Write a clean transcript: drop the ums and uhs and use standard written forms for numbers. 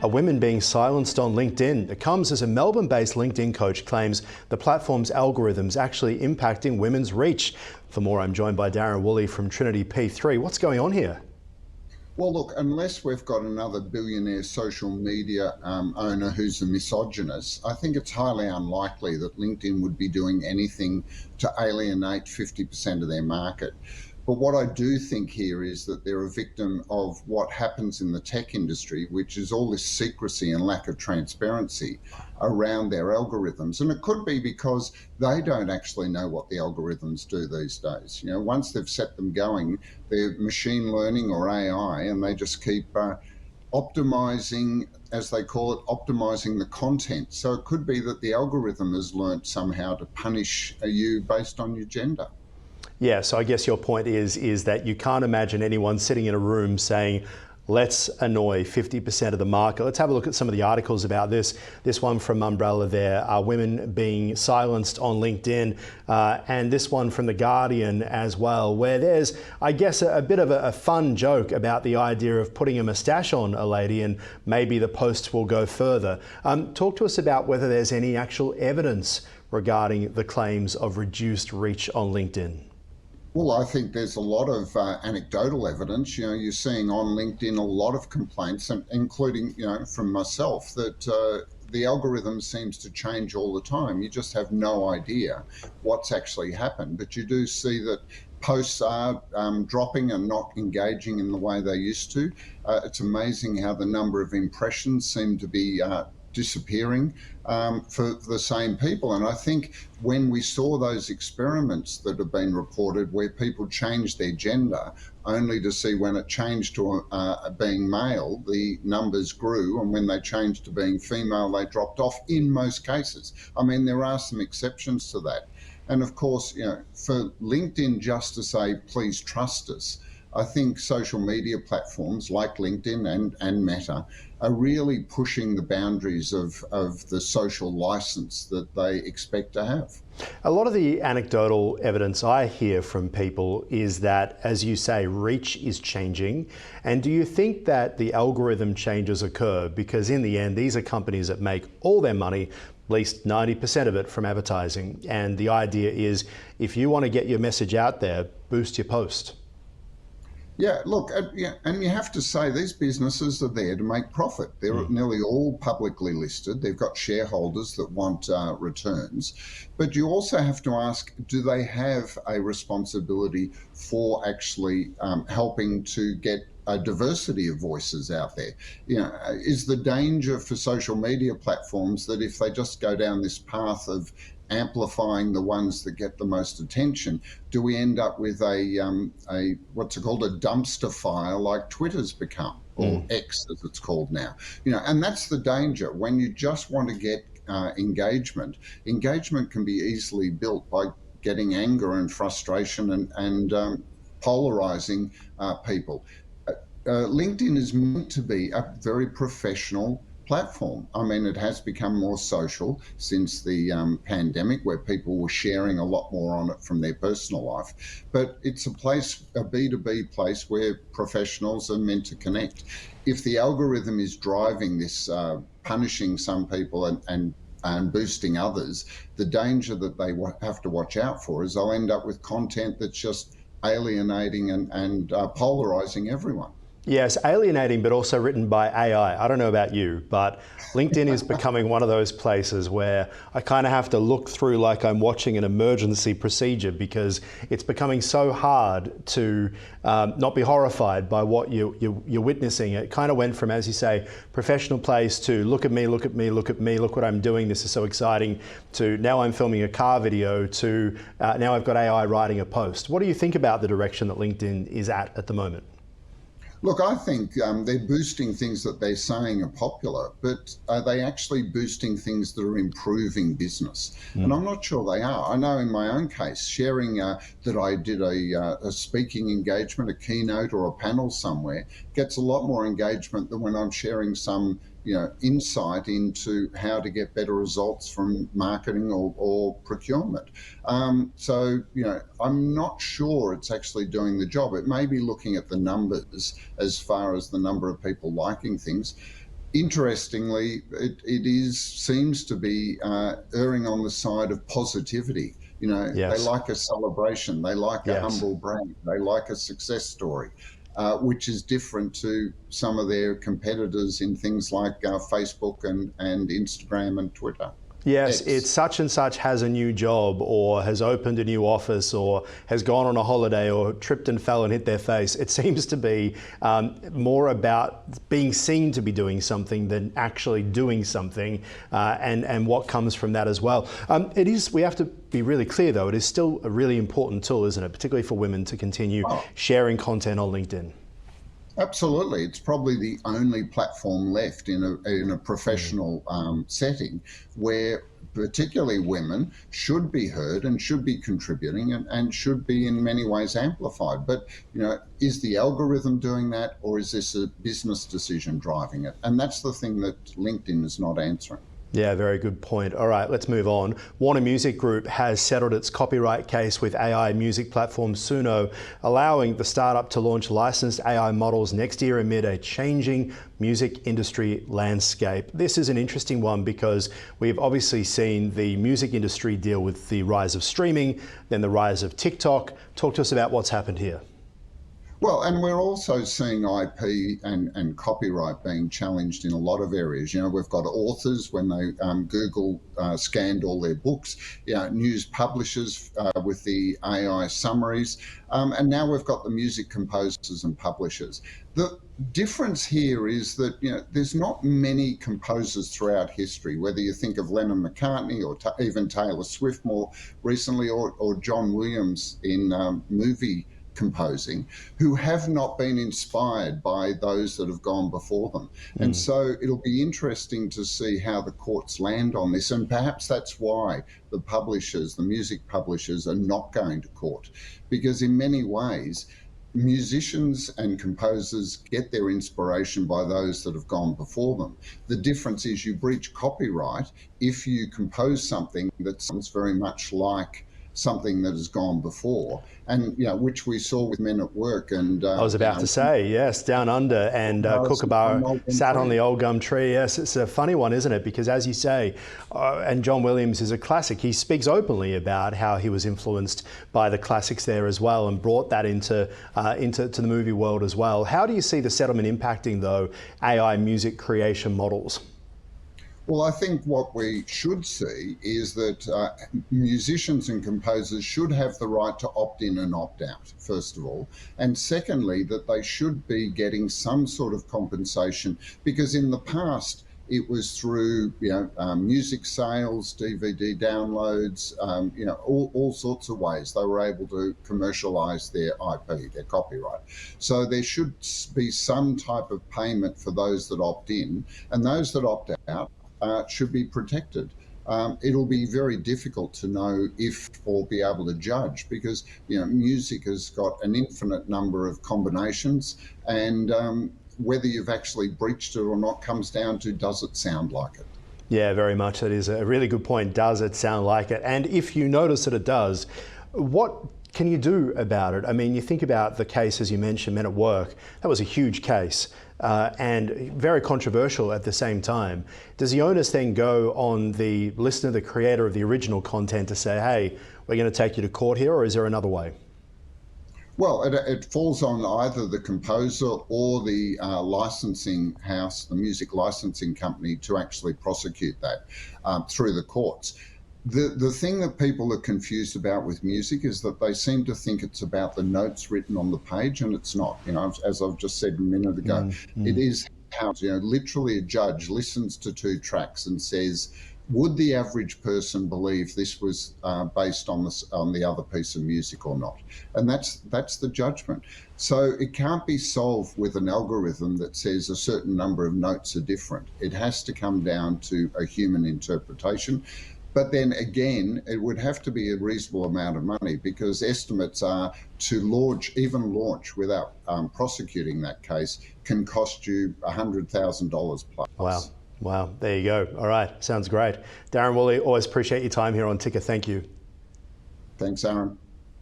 Are women being silenced on LinkedIn? It comes as a Melbourne-based LinkedIn coach claims the platform's algorithms actually impacting women's reach. For more, I'm joined by Darren Woolley from Trinity P3. What's going on here? Well, look, unless we've got another billionaire social media owner who's a misogynist, I think it's highly unlikely that LinkedIn would be doing anything to alienate 50% of their market. But what I do think here is that they're a victim of what happens in the tech industry, which is all this secrecy and lack of transparency around their algorithms. And it could be because they don't actually know what the algorithms do these days. You know, once they've set them going, they're machine learning or AI, and they just keep optimizing, as they call it, optimizing the content. So it could be that the algorithm has learnt somehow to punish you based on your gender. Yeah, so I guess your point is that you can't imagine anyone sitting in a room saying, let's annoy 50% of the market. Let's have a look at some of the articles about this. This one from Umbrella there, women being silenced on LinkedIn, and this one from The Guardian as well, where there's, I guess, a bit of a fun joke about the idea of putting a moustache on a lady and maybe the posts will go further. Talk to us about whether there's any actual evidence regarding the claims of reduced reach on LinkedIn. Well, I think there's a lot of anecdotal evidence. You know, you're seeing on LinkedIn a lot of complaints, and including, you know, from myself, that the algorithm seems to change all the time. You just have no idea what's actually happened. But you do see that posts are dropping and not engaging in the way they used to. It's amazing how the number of impressions seem to be disappearing for the same people. And I think when we saw those experiments that have been reported where people changed their gender only to see when it changed to being male, the numbers grew, and when they changed to being female, they dropped off in most cases. I mean, there are some exceptions to that. And of course, you know, for LinkedIn just to say, please trust us, I think social media platforms like LinkedIn and Meta are really pushing the boundaries of the social license that they expect to have. A lot of the anecdotal evidence I hear from people is that, as you say, reach is changing. And do you think that the algorithm changes occur because in the end, these are companies that make all their money, at least 90% of it, from advertising. And the idea is if you want to get your message out there, boost your post. Yeah, look, and you have to say these businesses are there to make profit. They're nearly all publicly listed. They've got shareholders that want returns. But you also have to ask, do they have a responsibility for actually helping to get a diversity of voices out there? You know, is the danger for social media platforms that if they just go down this path of amplifying the ones that get the most attention, do we end up with a what's called a dumpster fire like Twitter's become, or X as it's called now? You know, and that's the danger when you just want to get engagement. Engagement can be easily built by getting anger and frustration and polarizing people. LinkedIn is meant to be a very professional platform. I mean, it has become more social since the pandemic, where people were sharing a lot more on it from their personal life. But it's a place, a B2B place, where professionals are meant to connect. If the algorithm is driving this, punishing some people and boosting others, the danger that they have to watch out for is they'll end up with content that's just alienating and polarizing everyone. Yes, alienating, but also written by AI. I don't know about you, but LinkedIn is becoming one of those places where I kind of have to look through like I'm watching an emergency procedure, because it's becoming so hard to not be horrified by what you're witnessing. It kind of went from, as you say, professional place to look at me, look at me, look at me, look what I'm doing, this is so exciting, to now I'm filming a car video, to now I've got AI writing a post. What do you think about the direction that LinkedIn is at the moment? Look, I think they're boosting things that they're saying are popular, but are they actually boosting things that are improving business? And I'm not sure they are. I know in my own case, sharing that I did a speaking engagement, a keynote or a panel somewhere, gets a lot more engagement than when I'm sharing some insight into how to get better results from marketing or procurement. So, I'm not sure it's actually doing the job. It may be looking at the numbers as far as the number of people liking things. Interestingly, seems to be erring on the side of positivity. You know, they Yes. like a celebration, they like a Yes. humble brag, they like a success story, which is different to some of their competitors in things like Facebook and Instagram and Twitter. Yes, it's X. such and such has a new job or has opened a new office or has gone on a holiday or tripped and fell and hit their face. It seems to be more about being seen to be doing something than actually doing something, and what comes from that as well. We have to be really clear though, it is still a really important tool, isn't it? Particularly for women to continue Oh, sharing content on LinkedIn. absolutely. It's probably the only platform left in a professional setting where particularly women should be heard and should be contributing and should be in many ways amplified. But, you know, is the algorithm doing that, or is this a business decision driving it? And that's the thing that LinkedIn is not answering. Yeah, very good point. All right, let's move on. Warner Music Group has settled its copyright case with AI music platform Suno, allowing the startup to launch licensed AI models next year amid a changing music industry landscape. This is an interesting one because we've obviously seen the music industry deal with the rise of streaming, then the rise of TikTok. Talk to us about what's happened here. Well, and we're also seeing IP and copyright being challenged in a lot of areas. You know, we've got authors when they Google scanned all their books, you know, news publishers with the AI summaries, and now we've got the music composers and publishers. The difference here is that, you know, there's not many composers throughout history, whether you think of Lennon McCartney or even Taylor Swift more recently, or John Williams in movie composing, who have not been inspired by those that have gone before them. And so it'll be interesting to see how the courts land on this. And perhaps that's why the publishers, the music publishers, are not going to court, because in many ways, musicians and composers get their inspiration by those that have gone before them. The difference is you breach copyright if you compose something that sounds very much like something that has gone before, and, you know, which we saw with Men at Work. And I was about to say, yes, Down Under and Kookaburra sat on the old gum tree. Yes, it's a funny one, isn't it? Because as you say, and John Williams is a classic, he speaks openly about how he was influenced by the classics there as well and brought that into the movie world as well. How do you see the settlement impacting, though, AI music creation models? Well, I think what we should see is that musicians and composers should have the right to opt in and opt out, first of all. And secondly, that they should be getting some sort of compensation, because in the past, it was through, you know, music sales, DVD downloads, you know, all sorts of ways they were able to commercialize their IP, their copyright. So there should be some type of payment for those that opt in, and those that opt out should be protected. It'll be very difficult to know if, or be able to judge, because, you know, music has got an infinite number of combinations, and whether you've actually breached it or not comes down to, does it sound like it? Yeah, very much. That is a really good point. Does it sound like it? And if you notice that it does, what can you do about it? I mean, you think about the case, as you mentioned, Men at Work. That was a huge case and very controversial at the same time. Does the onus then go on the listener, the creator of the original content, to say, hey, we're going to take you to court here, or is there another way? Well, it falls on either the composer or the licensing house, the music licensing company, to actually prosecute that through the courts. The thing that people are confused about with music is that they seem to think it's about the notes written on the page, and it's not. You know, as I've just said a minute ago, it is how, you know, literally a judge listens to two tracks and says, would the average person believe this was based on the other piece of music or not? And that's the judgment. So it can't be solved with an algorithm that says a certain number of notes are different. It has to come down to a human interpretation. But then again, it would have to be a reasonable amount of money, because estimates are to launch without prosecuting that case can cost you $100,000 plus. Wow. Wow. There you go. All right. Sounds great. Darren Woolley, always appreciate your time here on Ticker. Thank you. Thanks, Aaron.